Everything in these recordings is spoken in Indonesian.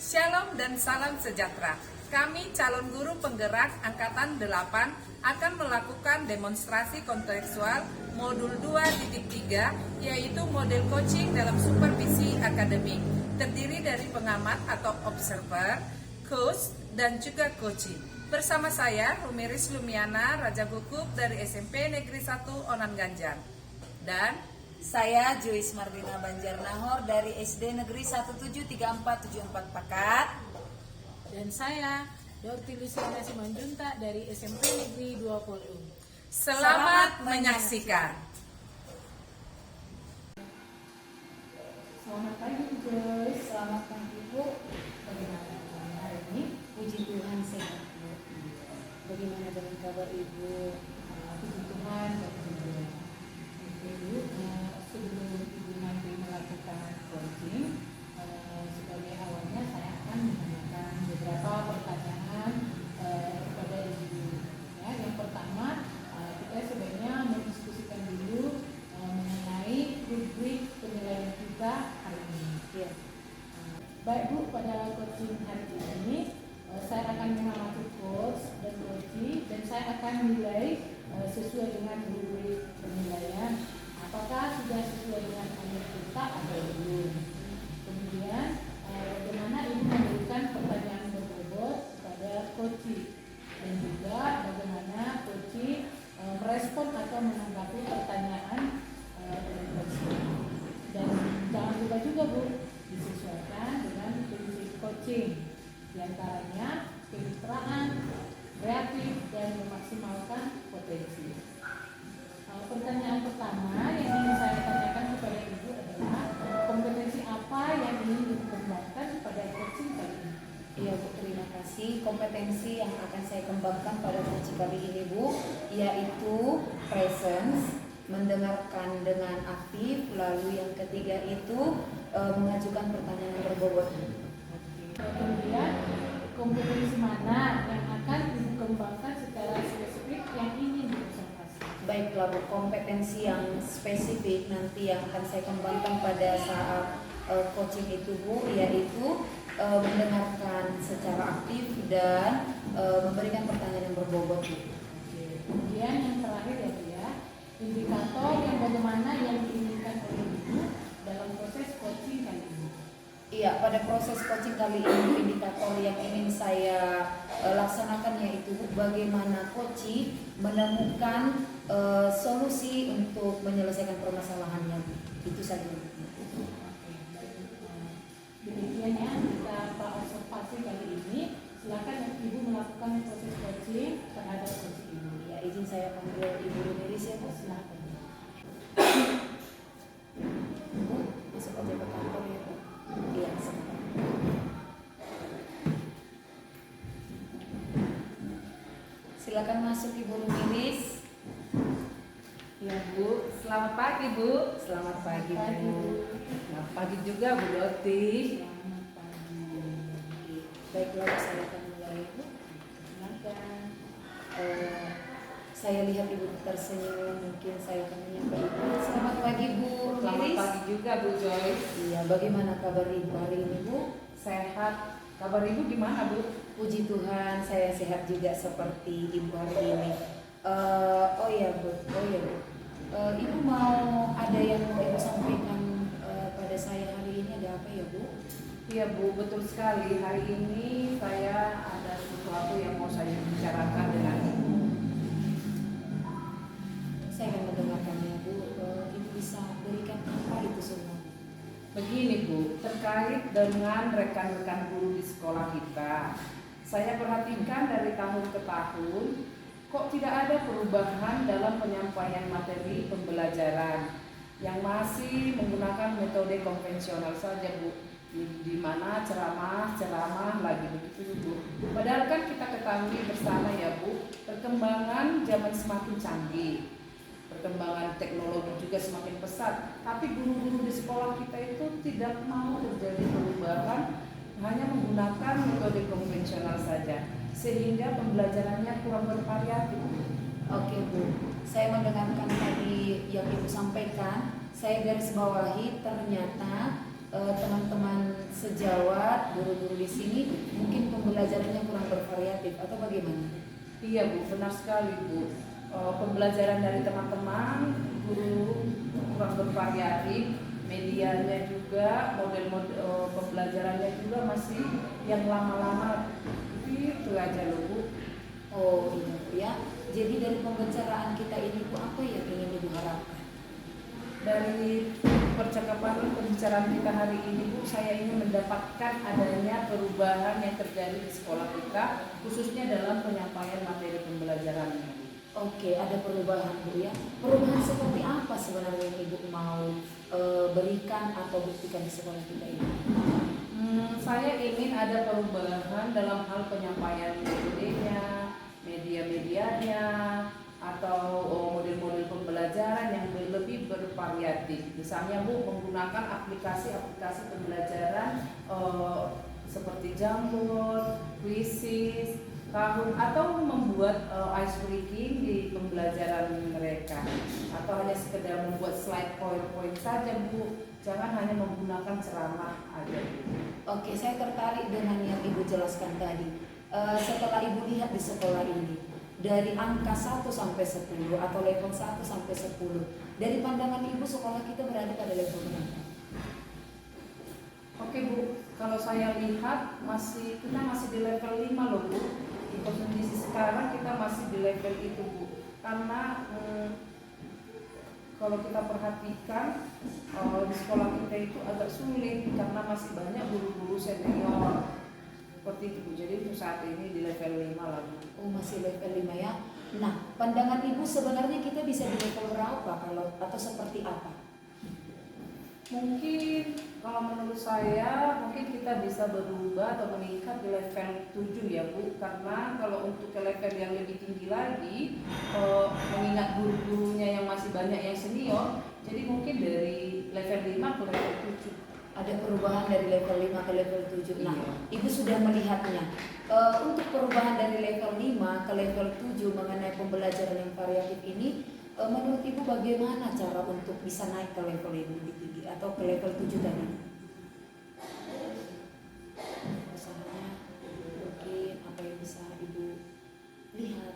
Shalom dan salam sejahtera. Kami calon guru penggerak Angkatan 8 akan melakukan demonstrasi kontekstual modul 2.3 yaitu model coaching dalam supervisi akademik terdiri dari pengamat atau observer, coach, dan juga coaching. Bersama saya Rumiris Lumiana Raja Guguk dari SMP Negeri 1 Onan Ganjar. Dan saya Joyce Marlina Banjarnahor dari SD Negeri 173474 Pakat. Dan saya Dorti Luciana Simanjuntak dari SMP Negeri 20. Selamat menyaksikan. Selamat pagi Joyce. Selamat pagi Bu. Bagaimana hari ini? Puji Tuhan sehat Bu. Bagaimana dengan kabar Ibu? Puji Tuhan. Ibu, sebelum Ibu nanti melakukan coaching, sebagai awalnya saya akan menanyakan beberapa pertanyaan kepada Ibu. Ya, yang pertama, kita sebenarnya mendiskusikan dulu mengenai rubrik penilaian kita hari ini. Ya. Baik Bu, pada coaching hari ini saya akan mengamati coach dan coaching dan saya akan nilai sesuai dengan rubrik penilaian. Apakah sudah sesuai dengan alur kita atau belum? Kemudian bagaimana Ibu memberikan pertanyaan berbobot kepada coaching dan juga bagaimana coaching merespon atau menanggapi pertanyaan dari coaching. Dan jangan lupa juga Bu, disesuaikan dengan prinsip coaching, di antaranya kemitraan, kreatif, dan memaksimalkan potensi. Pertanyaan pertama yang ingin saya tanyakan kepada Ibu adalah kompetensi apa yang ingin dikembangkan pada coaching kali ini? Iya Bu, terima kasih. Kompetensi yang akan saya kembangkan pada coaching kali ini Bu, yaitu presence, mendengarkan dengan aktif, lalu yang ketiga itu mengajukan pertanyaan yang berbobot. Kemudian kompetensi mana yang akan dikembangkan secara spesifik yang ingin diobservasi? Baiklah Bu, kompetensi yang spesifik nanti yang akan saya kembangkan pada saat coaching itu Bu, yaitu mendengarkan secara aktif dan memberikan pertanyaan yang berbobot Bu. Kemudian yang terakhir ya Bu ya, indikator yang bagaimana yang diinginkan oleh Ibu dalam proses coaching kali ini. Iya, pada proses coaching kali ini indikator yang ingin saya laksanakan yaitu bagaimana coaching menemukan solusi untuk menyelesaikan permasalahannya. Itu saja. Demikian ya kita observasi kali ini. Silakan Ibu melakukan proses coaching terhadap coaching Ibu. Ya, izin saya panggil Ibu Rumiris ya Bu. Silakan. Bu, masuk aja ke kantor ya Bu. Iya, sebentar. Silakan masuk Ibu Rumiris. Ya Bu, selamat pagi Bu. Selamat pagi Pagi, Bu. Bu. Selamat pagi juga Bu Doti. Selamat pagi. Baiklah, saya akan mulai Bu. Silakan. Saya lihat Ibu tersenyum, mungkin saya akan menyapa Ibu. Selamat pagi Bu Selamat Rumiris. pagi juga Bu Joyce. Iya, bagaimana kabar Ibu hari ini Bu? Sehat. Kabar Ibu gimana Bu? Puji Tuhan, saya sehat juga seperti Ibu hari ini. Oh iya Bu. Ibu mau ada yang mau Ibu sampaikan pada saya hari ini, ada apa ya Bu? Iya Bu, betul sekali. Hari ini saya ada sesuatu yang mau saya bicarakan dengan Ibu. Saya akan mendengarkannya Bu. Ibu bisa berikan apa itu semua? Begini Bu, terkait dengan rekan-rekan guru di sekolah kita, saya perhatikan dari tahun ke tahun kok tidak ada perubahan dalam penyampaian materi pembelajaran yang masih menggunakan metode konvensional saja Bu, di mana ceramah lagi begitu Bu. Padahal kan kita ketahui bersama ya Bu, perkembangan zaman semakin canggih, perkembangan teknologi juga semakin pesat, tapi guru-guru di sekolah kita itu tidak mau terjadi perubahan, hanya menggunakan metode konvensional saja, sehingga pembelajarannya kurang bervariatif. Oke Bu, saya mendengarkan tadi yang Ibu sampaikan. Saya garis bawahi ternyata teman-teman sejawat, guru-guru di sini mungkin pembelajarannya kurang bervariatif atau bagaimana? Iya Bu, benar sekali Bu. Pembelajaran dari teman-teman guru kurang bervariatif, medianya juga, model-model pembelajarannya juga masih yang lama-lama itu aja loh Bu. Oh iya Bu ya. Jadi dari pembicaraan kita ini Bu, apa yang ingin Ibu harapkan? Dari percakapan pembicaraan kita hari ini Bu, saya ingin mendapatkan adanya perubahan yang terjadi di sekolah kita, khususnya dalam penyampaian materi pembelajarannya Bu. Oke, ada perubahan Bu ya. Perubahan seperti apa sebenarnya yang Ibu mau berikan atau buktikan di sekolah kita ini? Saya ingin ada perubahan dalam hal penyampaian metodenya, media-medianya, atau model-model pembelajaran yang lebih bervariatif. Misalnya Bu, menggunakan aplikasi-aplikasi pembelajaran seperti Jamboard, Quizzes, Kahoot, atau membuat ice breaking di pembelajaran mereka, atau hanya sekedar membuat slide PowerPoint saja Bu. Jangan hanya menggunakan ceramah aja Bu. Oke, saya tertarik dengan yang Ibu jelaskan tadi. Setelah Ibu lihat di sekolah ini, dari angka 1 sampai 10 atau level 1 sampai 10, dari pandangan Ibu sekolah kita berada pada level berapa? Oke Bu, kalau saya lihat kita masih di level 5 loh Bu. Di kondisi sekarang kita masih di level itu Bu. Karena kalau kita perhatikan di sekolah kita itu agak sulit karena masih banyak guru-guru senior seperti itu Bu. Jadi untuk saat ini di level 5 lah Bu. Oh, masih level 5 ya. Nah, pandangan Ibu sebenarnya kita bisa di level berapa atau seperti apa? Mungkin kalau menurut saya mungkin kita bisa berubah atau meningkat di level 7 ya Bu. Karena kalau untuk ke level yang lebih tinggi lagi, mengingat guru-gurunya yang masih banyak yang senior, jadi mungkin dari level 5 ke level 7. Ada perubahan dari level 5 ke level 7. Nah, Iya. Ibu sudah melihatnya. Untuk perubahan dari level 5 ke level 7 mengenai pembelajaran yang variatif ini, menurut Ibu bagaimana cara untuk bisa naik ke level yang lebih tinggi atau ke level 7 tadi? Misalnya, mungkin apa yang bisa Ibu lihat?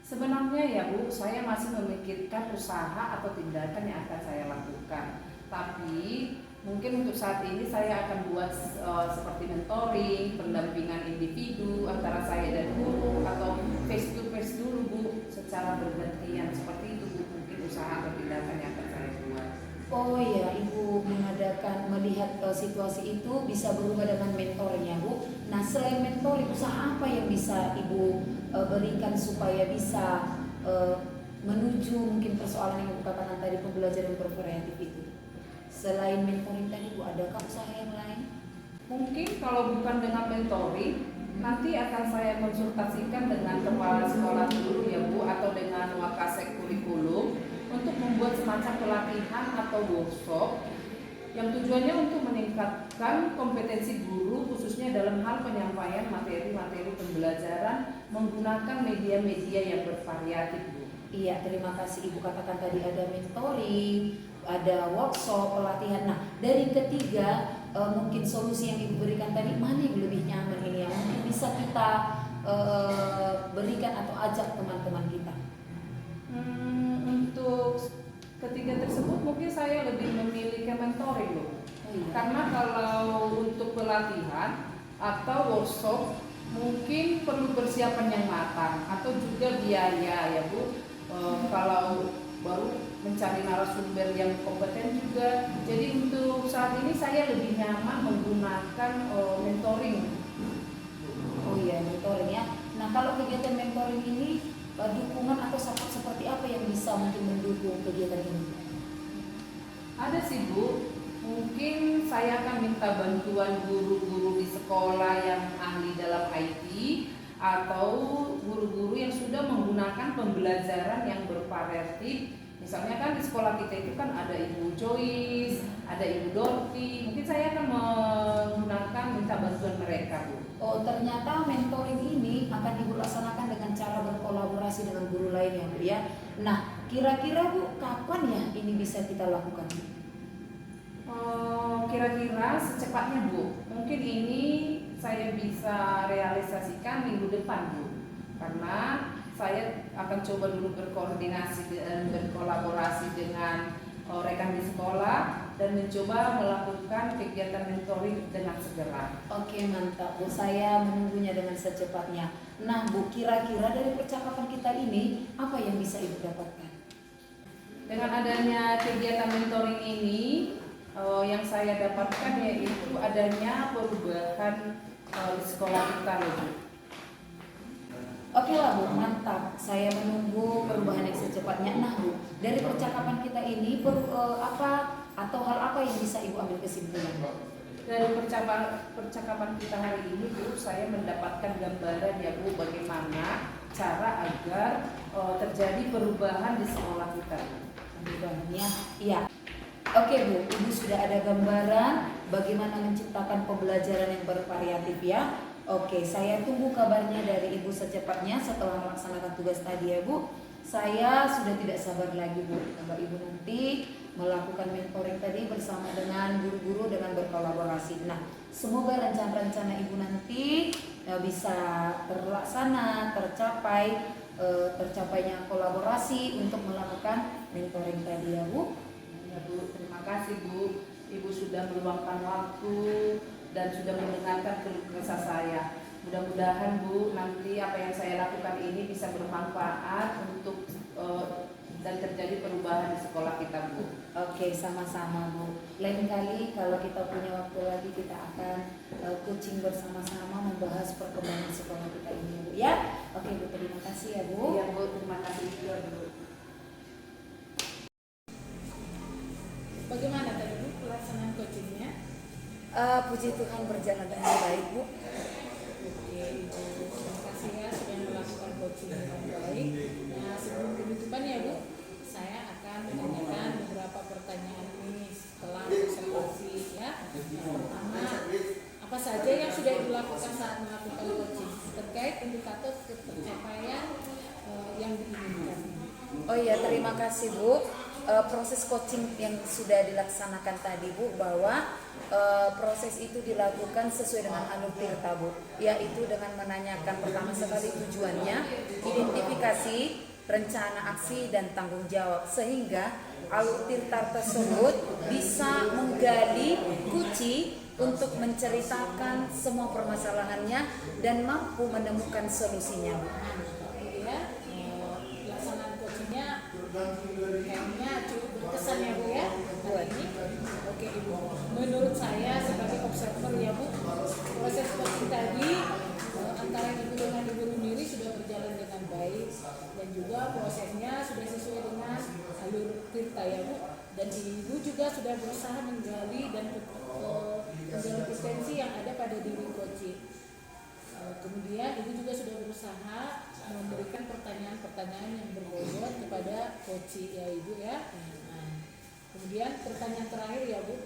Sebenarnya ya Bu, saya masih memikirkan usaha atau tindakan yang akan saya lakukan. Tapi mungkin untuk saat ini saya akan buat seperti mentoring, pendampingan individu antara saya dan guru, atau face to face dulu Bu, secara bergantian seperti itu Bu. Mungkin usaha atau tindakan yang akan saya buat. Oh iya, Ibu melihat situasi itu bisa berubah dengan mentoring ya Bu. Nah, selain mentoring, usaha apa yang bisa Ibu berikan supaya bisa menuju mungkin persoalan yang Ibu katakan tadi, pembelajaran bervariatif itu? Selain mentoring tadi Bu, adakah usaha yang lain? Mungkin kalau bukan dengan mentoring, nanti akan saya konsultasikan dengan kepala sekolah dulu ya Bu, atau dengan wakasek kurikulum untuk membuat semacam pelatihan atau workshop yang tujuannya untuk meningkatkan kompetensi guru khususnya dalam hal penyampaian materi-materi pembelajaran menggunakan media-media yang bervariatif Bu. Iya, terima kasih Ibu katakan tadi ada mentoring, ada workshop, pelatihan. Nah, dari ketiga mungkin solusi yang Ibu berikan tadi, mana yang lebih nyaman ini yang mungkin bisa kita berikan atau ajak teman-teman kita? Untuk ketiga tersebut mungkin saya lebih memilih ke mentoring loh. Oh, iya. Karena kalau untuk pelatihan atau workshop mungkin perlu persiapan yang matang atau juga biaya ya Bu. Kalau baru mencari narasumber yang kompeten juga. Jadi untuk saat ini saya lebih nyaman menggunakan mentoring. Oh iya, mentoring ya. Nah, kalau kegiatan mentoring ini dukungan atau support seperti apa yang bisa mungkin mendukung kegiatan ini? Ada sih Bu. Mungkin saya akan minta bantuan guru-guru di sekolah yang ahli dalam IT atau guru-guru yang sudah menggunakan pembelajaran yang bervariatif. Misalnya kan di sekolah kita itu kan ada Ibu Joyce, ada Ibu Dorti. Mungkin saya akan menggunakan minta bantuan mereka Bu. Oh, ternyata mentoring ini akan Ibu laksanakan dengan cara berkolaborasi dengan guru lain ya Bu ya. Nah, kira-kira Bu, kapan ya ini bisa kita lakukan? Kira-kira secepatnya Bu, mungkin ini saya bisa realisasikan minggu depan Bu, karena saya akan coba dulu berkoordinasi dan berkolaborasi dengan rekan di sekolah dan mencoba melakukan kegiatan mentoring dengan segera. Oke, mantap Bu, saya menunggunya dengan secepatnya. Nah Bu, kira-kira dari percakapan kita ini apa yang bisa Ibu dapatkan? Dengan adanya kegiatan mentoring ini, yang saya dapatkan yaitu adanya perubahan di sekolah kita loh Bu. Oke lah Bu, mantap. Saya menunggu perubahan yang secepatnya. Nah Bu, dari percakapan kita ini apa atau hal apa yang bisa Ibu ambil kesimpulan? Dari percakapan kita hari ini Bu, saya mendapatkan gambaran ya Bu, bagaimana cara agar terjadi perubahan di sekolah kita. Perubahannya, iya. Oke Bu, Ibu sudah ada gambaran bagaimana menciptakan pembelajaran yang bervariatif ya. Oke, saya tunggu kabarnya dari Ibu secepatnya setelah melaksanakan tugas tadi ya Bu. Saya sudah tidak sabar lagi Bu, kalau Ibu nanti melakukan mentoring tadi bersama dengan guru-guru dengan berkolaborasi. Nah, semoga rencana-rencana Ibu nanti bisa terlaksana, tercapainya kolaborasi untuk melakukan mentoring tadi ya Bu. Ya Bu, terima kasih Bu. Ibu sudah meluangkan waktu dan sudah mendengarkan keluh kesah saya. Mudah-mudahan Bu, nanti apa yang saya lakukan ini bisa bermanfaat untuk dan terjadi perubahan di sekolah kita Bu. Oke, sama-sama Bu. Lain kali kalau kita punya waktu lagi kita akan coaching bersama-sama membahas perkembangan sekolah kita ini Bu ya. Oke Bu, terima kasih ya Bu. Iya Bu, terima kasih juga Bu. Bagaimana tadi Bu pelaksanaan coachingnya? Puji Tuhan berjalan dengan baik Bu. Oke Ibu, terima kasih ya sudah melakukan coaching dengan baik. Nah sebelum penutupan ya Bu, saya akan menanyakan beberapa pertanyaan ini setelah observasi ya. Pertama, apa saja yang sudah dilakukan saat melakukan coaching terkait indikator pencapaian yang diinginkan? Oh iya, terima kasih Bu. Proses coaching yang sudah dilaksanakan tadi Bu, bahwa proses itu dilakukan sesuai dengan alur tirta Bu, yaitu dengan menanyakan pertama sekali tujuannya, identifikasi, rencana aksi dan tanggung jawab, sehingga alur tirta tersebut bisa menggali kunci untuk menceritakan semua permasalahannya dan mampu menemukan solusinya Bu. Ya, pelaksanaan coachingnya kayaknya cukup berkesan ya Bu ya hari ini. Oke Ibu, menurut saya sebagai observer ya Bu, proses coaching tadi antara Ibu dengan Ibu sendiri sudah berjalan dengan baik dan juga prosesnya sudah sesuai dengan alur tirta ya Bu, dan Ibu juga sudah berusaha menggali dan menggali potensi yang ada pada diri coaching. Kemudian Ibu juga sudah berusaha memberikan pertanyaan-pertanyaan yang berbobot kepada coach ya Ibu ya. Nah, kemudian pertanyaan terakhir ya Bu,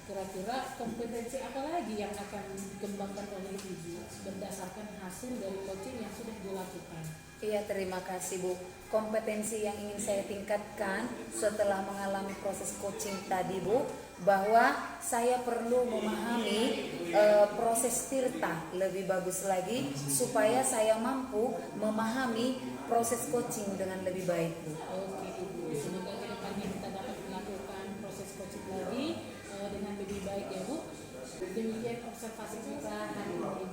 kira-kira kompetensi apa lagi yang akan dikembangkan oleh Ibu berdasarkan hasil dari coaching yang sudah dilakukan? Iya, terima kasih Bu. Kompetensi yang ingin saya tingkatkan setelah mengalami proses coaching tadi Bu, bahwa saya perlu memahami proses tirta lebih bagus lagi supaya saya mampu memahami proses coaching dengan lebih baik Bu. Oke Ibu, semoga ke depannya kita dapat melakukan proses coaching lagi dengan lebih baik ya Bu. Demikian observasi kita hari ini.